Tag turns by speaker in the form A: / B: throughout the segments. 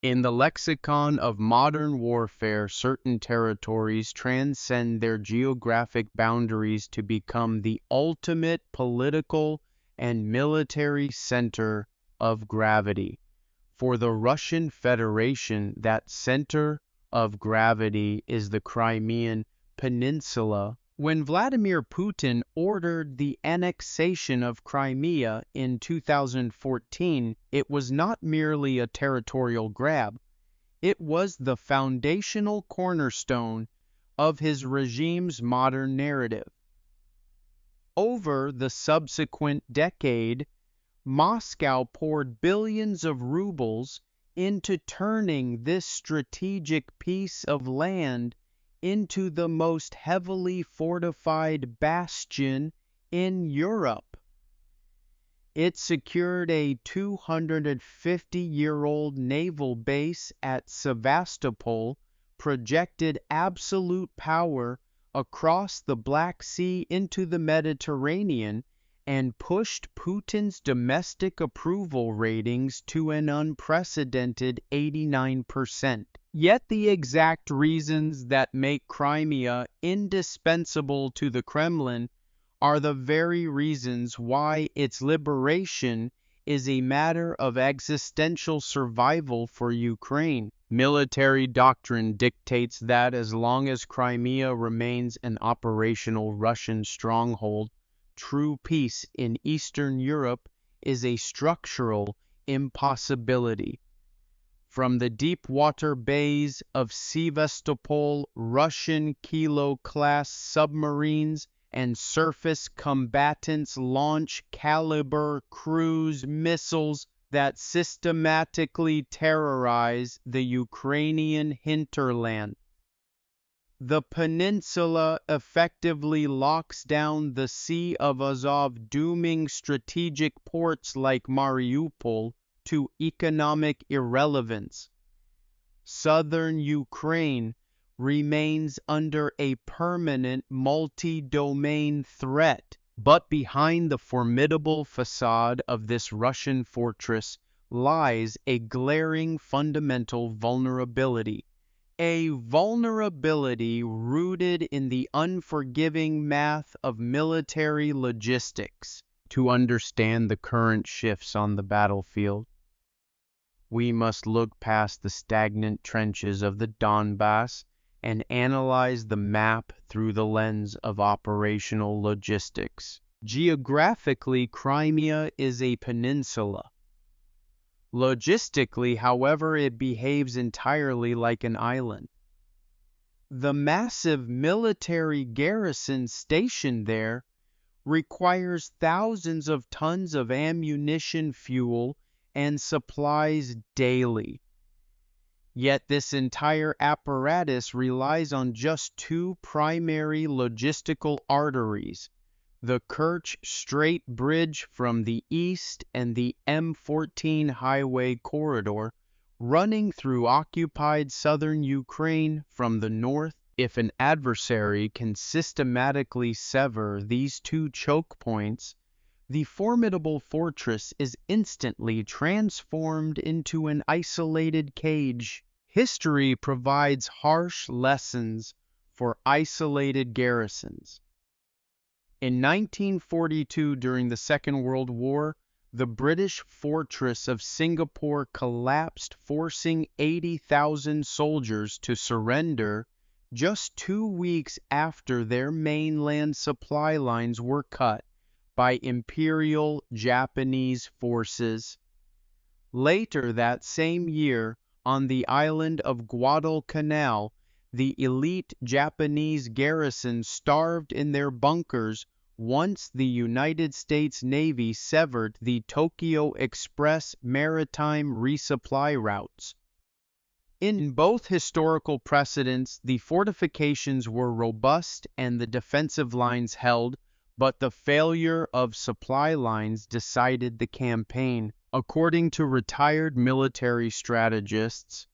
A: In the lexicon of modern warfare, certain territories transcend their geographic boundaries to become the ultimate political and military center of gravity. For the Russian Federation, that center of gravity is the Crimean Peninsula. When Vladimir Putin ordered the annexation of Crimea in 2014, it was not merely a territorial grab. It was the foundational cornerstone of his regime's modern narrative. Over the subsequent decade, Moscow poured billions of rubles into turning this strategic piece of land into the most heavily fortified bastion in Europe. It secured a 250-year-old naval base at Sevastopol, projected absolute power across the Black Sea into the Mediterranean, and pushed Putin's domestic approval ratings to an unprecedented 89%. Yet the exact reasons that make Crimea indispensable to the Kremlin are the very reasons why its liberation is a matter of existential survival for Ukraine. Military doctrine dictates that as long as Crimea remains an operational Russian stronghold, true peace in Eastern Europe is a structural impossibility. From the deep-water bays of Sevastopol, Russian Kilo-class submarines and surface combatants launch caliber cruise missiles that systematically terrorize the Ukrainian hinterland. The peninsula effectively locks down the Sea of Azov, dooming strategic ports like Mariupol to economic irrelevance. Southern Ukraine remains under a permanent multi-domain threat, but behind the formidable facade of this Russian fortress lies a glaring fundamental vulnerability. A vulnerability rooted in the unforgiving math of military logistics. To understand the current shifts on the battlefield, we must look past the stagnant trenches of the Donbass and analyze the map through the lens of operational logistics. Geographically, Crimea is a peninsula. Logistically, however, it behaves entirely like an island. The massive military garrison stationed there requires thousands of tons of ammunition, fuel, and supplies daily. Yet this entire apparatus relies on just two primary logistical arteries: the Kerch Strait Bridge from the east and the M14 highway corridor running through occupied southern Ukraine from the north. If an adversary can systematically sever these two choke points, the formidable fortress is instantly transformed into an isolated cage. History provides harsh lessons for isolated garrisons. In 1942, during the Second World War, the British fortress of Singapore collapsed, forcing 80,000 soldiers to surrender just 2 weeks after their mainland supply lines were cut by Imperial Japanese forces. Later that same year, on the island of Guadalcanal, the elite Japanese garrison starved in their bunkers once the United States Navy severed the Tokyo Express maritime resupply routes. In both historical precedents, the fortifications were robust and the defensive lines held, but the failure of supply lines decided the campaign. According to retired military strategists,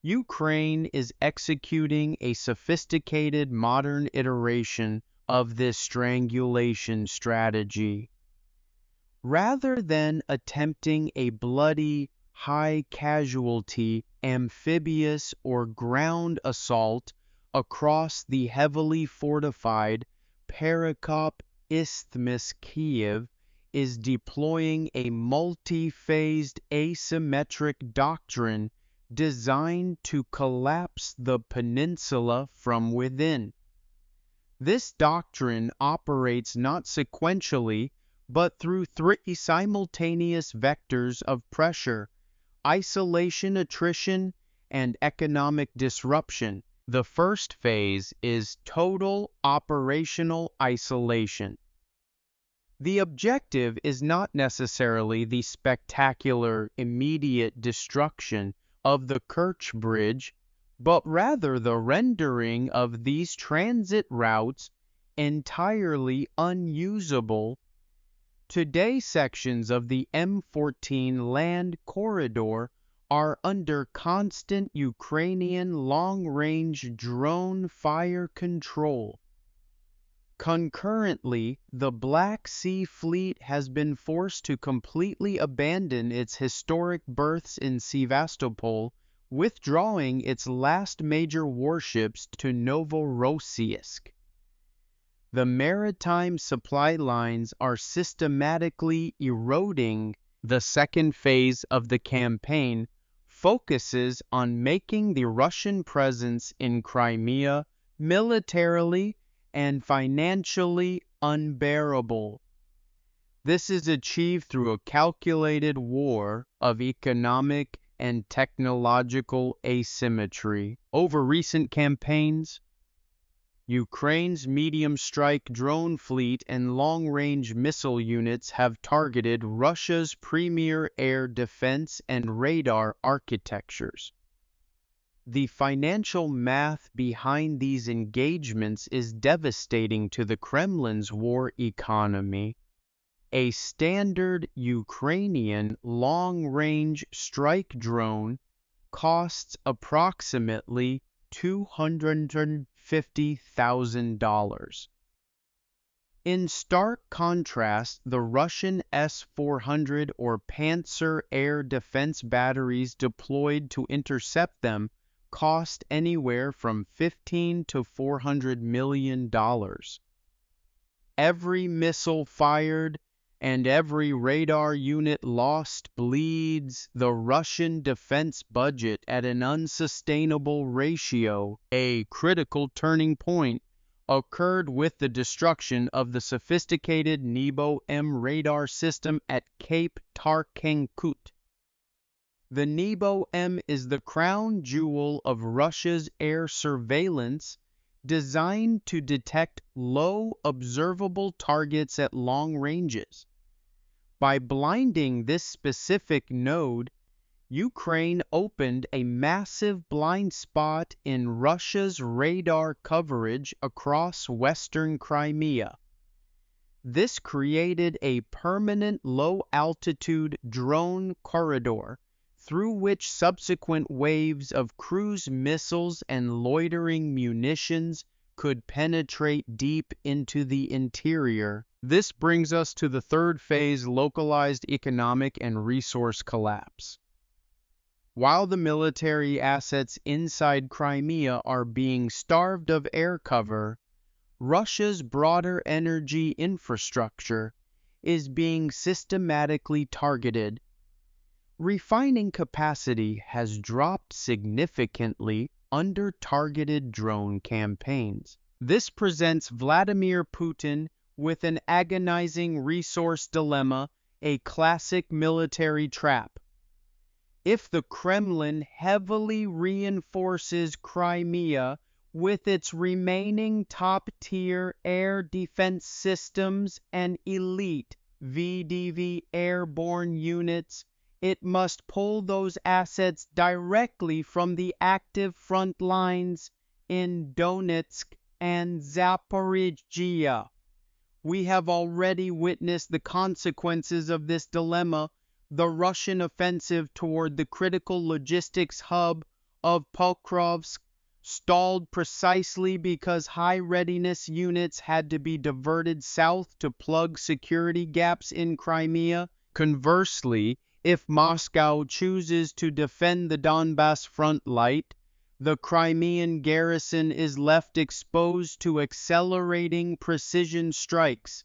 A: Ukraine is executing a sophisticated modern iteration of this strangulation strategy. Rather than attempting a bloody, high-casualty amphibious or ground assault across the heavily fortified Perekop Isthmus. Kyiv is deploying a multi-phased asymmetric doctrine designed to collapse the peninsula from within. This doctrine operates not sequentially, but through three simultaneous vectors of pressure: isolation, attrition, and economic disruption. The first phase is total operational isolation. The objective is not necessarily the spectacular, immediate destruction of the Kerch Bridge, but rather the rendering of these transit routes entirely unusable. Today, sections of the M14 land corridor are under constant Ukrainian long-range drone fire control. Concurrently, the Black Sea Fleet has been forced to completely abandon its historic berths in Sevastopol, withdrawing its last major warships to Novorossiysk. The maritime supply lines are systematically eroding. The second phase of the campaign focuses on making the Russian presence in Crimea militarily and financially unbearable. This is achieved through a calculated war of economic and technological asymmetry. Over recent campaigns, Ukraine's medium-strike drone fleet and long-range missile units have targeted Russia's premier air defense and radar architectures. The financial math behind these engagements is devastating to the Kremlin's war economy. A standard Ukrainian long-range strike drone costs approximately $250,000. In stark contrast, the Russian S-400 or Panzer air defense batteries deployed to intercept them cost anywhere from $15 to $400 million. Every missile fired and every radar unit lost bleeds the Russian defense budget at an unsustainable ratio. A critical turning point occurred with the destruction of the sophisticated Nebo-M radar system at Cape Tarkankut. The Nebo-M is the crown jewel of Russia's air surveillance, designed to detect low observable targets at long ranges. By blinding this specific node, Ukraine opened a massive blind spot in Russia's radar coverage across western Crimea. This created a permanent low-altitude drone corridor through which subsequent waves of cruise missiles and loitering munitions could penetrate deep into the interior. This brings us to the third phase: localized economic and resource collapse. While the military assets inside Crimea are being starved of air cover, Russia's broader energy infrastructure is being systematically targeted. Refining capacity has dropped significantly under targeted drone campaigns. This presents Vladimir Putin with an agonizing resource dilemma, a classic military trap. If the Kremlin heavily reinforces Crimea with its remaining top-tier air defense systems and elite VDV airborne units, it must pull those assets directly from the active front lines in Donetsk and Zaporizhzhia. We have already witnessed the consequences of this dilemma. The Russian offensive toward the critical logistics hub of Pokrovsk stalled precisely because high-readiness units had to be diverted south to plug security gaps in Crimea. Conversely, If Moscow chooses to defend the Donbass front line, the Crimean garrison is left exposed to accelerating precision strikes.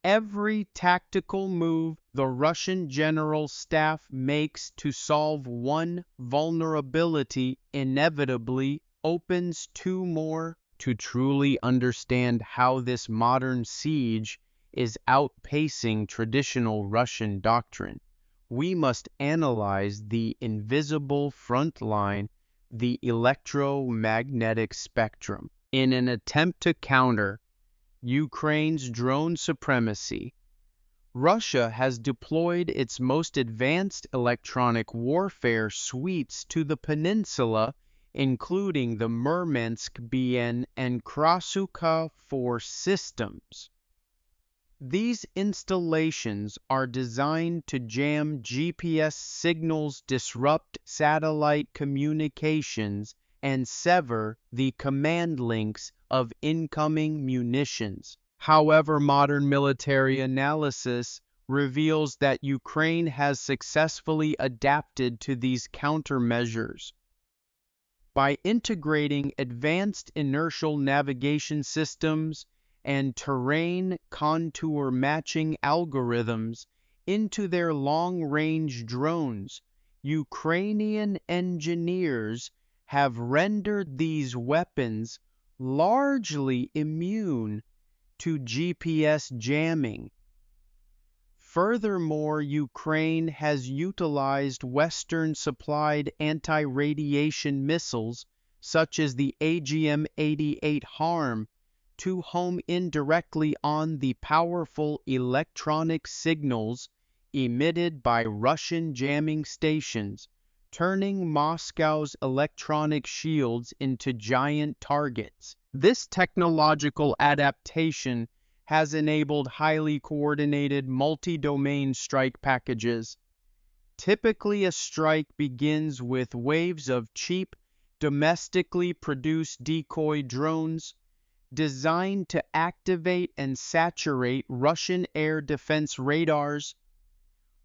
A: Every tactical move the Russian general staff makes to solve one vulnerability inevitably opens two more. To truly understand how this modern siege is outpacing traditional Russian doctrine, we must analyze the invisible front line, the electromagnetic spectrum. In an attempt to counter Ukraine's drone supremacy, Russia has deployed its most advanced electronic warfare suites to the peninsula, including the Murmansk BN and Krasukha 4 systems. These installations are designed to jam GPS signals, disrupt satellite communications, and sever the command links of incoming munitions. However, modern military analysis reveals that Ukraine has successfully adapted to these countermeasures. By integrating advanced inertial navigation systems and terrain contour matching algorithms into their long-range drones, Ukrainian engineers have rendered these weapons largely immune to GPS jamming. Furthermore, Ukraine has utilized Western-supplied anti-radiation missiles, such as the AGM-88 HARM, to home indirectly on the powerful electronic signals emitted by Russian jamming stations, turning Moscow's electronic shields into giant targets. This technological adaptation has enabled highly coordinated multi-domain strike packages. Typically, a strike begins with waves of cheap, domestically produced decoy drones designed to activate and saturate Russian air defense radars.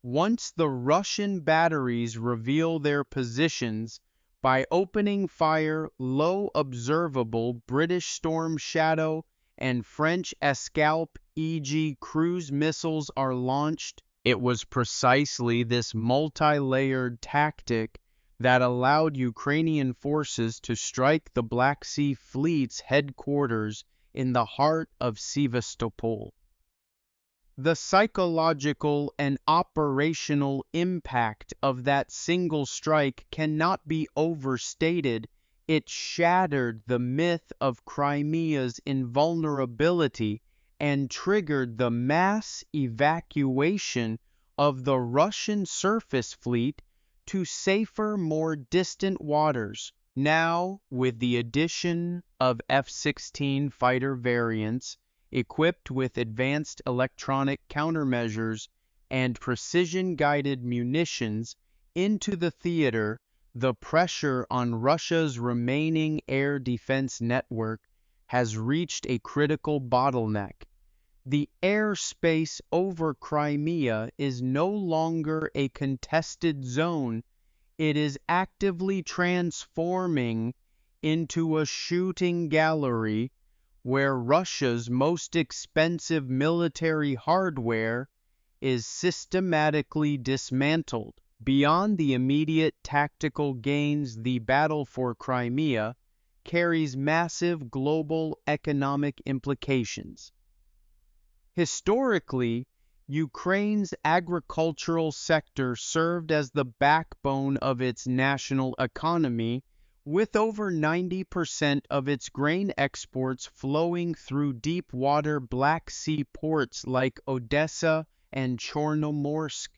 A: Once the Russian batteries reveal their positions by opening fire, low observable British Storm Shadow and French Escalp e.g. cruise missiles are launched. It was precisely this multi-layered tactic that allowed Ukrainian forces to strike the Black Sea Fleet's headquarters in the heart of Sevastopol. The psychological and operational impact of that single strike cannot be overstated. It shattered the myth of Crimea's invulnerability and triggered the mass evacuation of the Russian surface fleet to safer, more distant waters. Now, with the addition of F-16 fighter variants equipped with advanced electronic countermeasures and precision-guided munitions into the theater, the pressure on Russia's remaining air defense network has reached a critical bottleneck. The airspace over Crimea is no longer a contested zone. It is actively transforming into a shooting gallery where Russia's most expensive military hardware is systematically dismantled. Beyond the immediate tactical gains, the battle for Crimea carries massive global economic implications. Historically, Ukraine's agricultural sector served as the backbone of its national economy, with over 90% of its grain exports flowing through deep-water Black Sea ports like Odessa and Chornomorsk.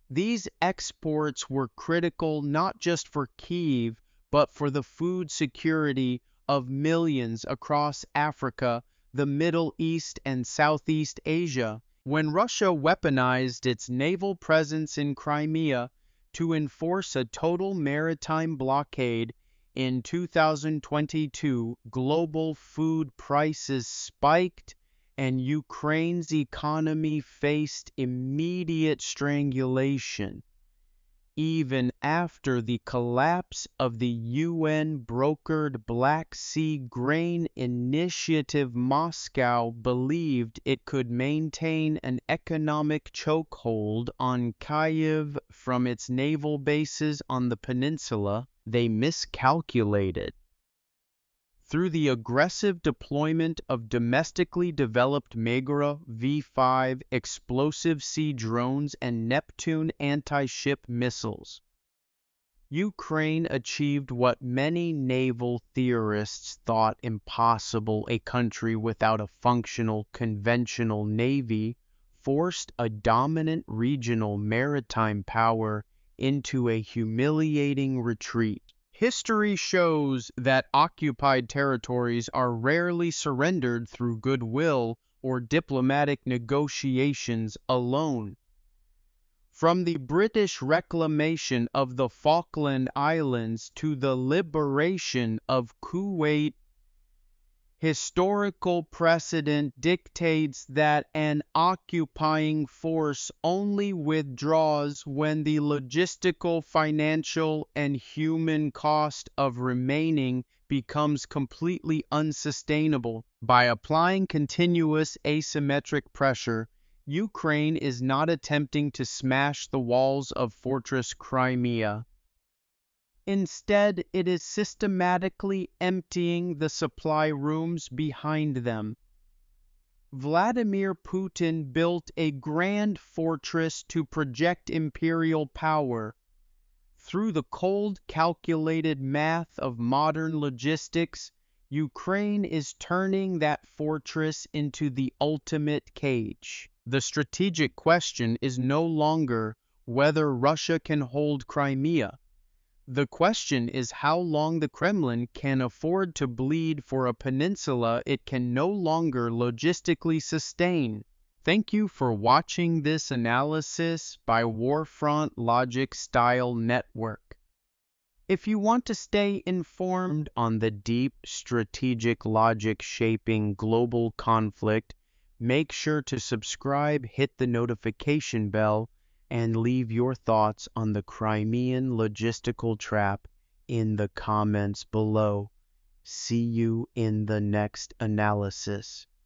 A: These exports were critical not just for Kyiv, but for the food security of millions across Africa, the Middle East, and Southeast Asia. When Russia weaponized its naval presence in Crimea to enforce a total maritime blockade in 2022, global food prices spiked and Ukraine's economy faced immediate strangulation. Even after the collapse of the UN-brokered Black Sea Grain Initiative, Moscow believed it could maintain an economic chokehold on Kyiv from its naval bases on the peninsula. They miscalculated. Through the aggressive deployment of domestically developed Megra V5 explosive sea drones and Neptune anti-ship missiles, Ukraine achieved what many naval theorists thought impossible: a country without a functional conventional navy forced a dominant regional maritime power into a humiliating retreat. History shows that occupied territories are rarely surrendered through goodwill or diplomatic negotiations alone. From the British reclamation of the Falkland Islands to the liberation of Kuwait, historical precedent dictates that an occupying force only withdraws when the logistical, financial, and human cost of remaining becomes completely unsustainable. By applying continuous asymmetric pressure, Ukraine is not attempting to smash the walls of Fortress Crimea. Instead, it is systematically emptying the supply rooms behind them. Vladimir Putin built a grand fortress to project imperial power. Through the cold, calculated math of modern logistics, Ukraine is turning that fortress into the ultimate cage. The strategic question is no longer whether Russia can hold Crimea. The question is how long the Kremlin can afford to bleed for a peninsula it can no longer logistically sustain. Thank you for watching this analysis by Warfront Logic Style Network. If you want to stay informed on the deep strategic logic shaping global conflict, make sure to subscribe, hit the notification bell, and leave your thoughts on the Crimean logistical trap in the comments below. See you in the next analysis.